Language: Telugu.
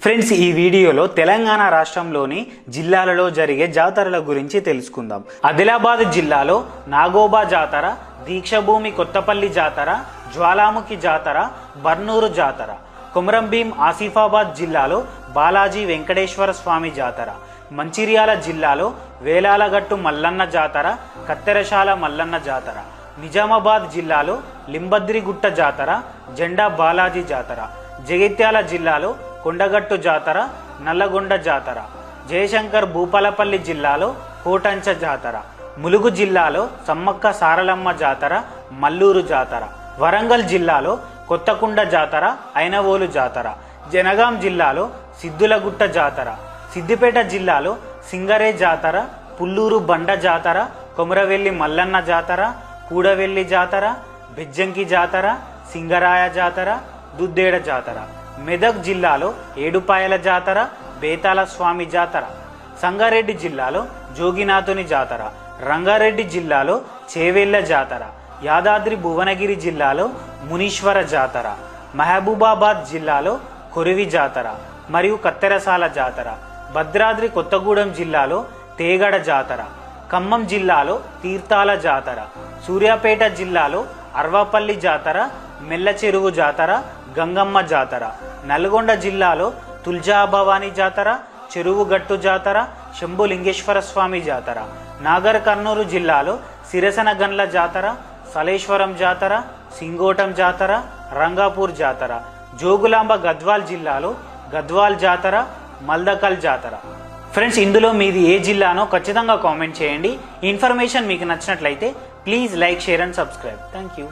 ఫ్రెండ్స్, ఈ వీడియోలో తెలంగాణ రాష్ట్రంలోని జిల్లాలలో జరిగే జాతరల గురించి తెలుసుకుందాం. ఆదిలాబాద్ జిల్లాలో నాగోబా జాతర, దీక్షభూమి కొత్తపల్లి జాతర, జ్వాలాముఖి జాతర, బర్నూరు జాతర. కొమరంభీం ఆసిఫాబాద్ జిల్లాలో బాలాజీ వెంకటేశ్వర స్వామి జాతర. మంచిర్యాల జిల్లాలో వేలాలగట్టు మల్లన్న జాతర, కత్తెరశాల మల్లన్న జాతర. నిజామాబాద్ జిల్లాలో లింబద్రిగుట్ట జాతర, జెండా బాలాజీ జాతర. జగిత్యాల జిల్లాలో కొండగట్టు జాతర, నల్లగొండ జాతర. జయశంకర్ భూపాలపల్లి జిల్లాలో కోటంచ జాతర. ములుగు జిల్లాలో సమ్మక్క సారలమ్మ జాతర, మల్లూరు జాతర. వరంగల్ జిల్లాలో కొత్తకుండ జాతర, ఐనవోలు జాతర. జనగాం జిల్లాలో సిద్దులగుట్ట జాతర. సిద్దిపేట జిల్లాలో సింగరే జాతర, పుల్లూరు బండ జాతర, కొమరవెల్లి మల్లన్న జాతర, కూడవెల్లి జాతర, బెజ్జంకి జాతర, సింగరాయ జాతర, దుద్దేడ జాతర. మెదక్ జిల్లాలో ఏడుపాయల జాతర, బేతాల స్వామి జాతర. సంగారెడ్డి జిల్లాలో జోగినాథుని జాతర. రంగారెడ్డి జిల్లాలో చేవెళ్ల జాతర. యాదాద్రి భువనగిరి జిల్లాలో మునీశ్వర జాతర. మహబూబాబాద్ జిల్లాలో కొరివి జాతర మరియు కత్తెరసాల జాతర. భద్రాద్రి కొత్తగూడెం జిల్లాలో తేగడ జాతర. ఖమ్మం జిల్లాలో తీర్థాల జాతర. సూర్యాపేట జిల్లాలో అర్వాపల్లి జాతర, మెల్ల చెరువు జాతర, గంగమ్మ జాతర. నల్గొండ జిల్లాలో తుల్జాభవాని జాతర, చెరువుగట్టు జాతర, శంభులింగేశ్వర స్వామి జాతర. నాగర్ కర్నూలు జిల్లాలో సిరసనగండ్ల జాతర, సలేశ్వరం జాతర, సింగోటం జాతర, రంగాపూర్ జాతర. జోగులాంబ గద్వాల్ జిల్లాలో గద్వాల్ జాతర, మల్దకల్ జాతర. ఫ్రెండ్స్, ఇందులో మీది ఏ జిల్లానో ఖచ్చితంగా కామెంట్ చేయండి. ఇన్ఫర్మేషన్ మీకు నచ్చినట్లయితే please like, share and subscribe. Thank you.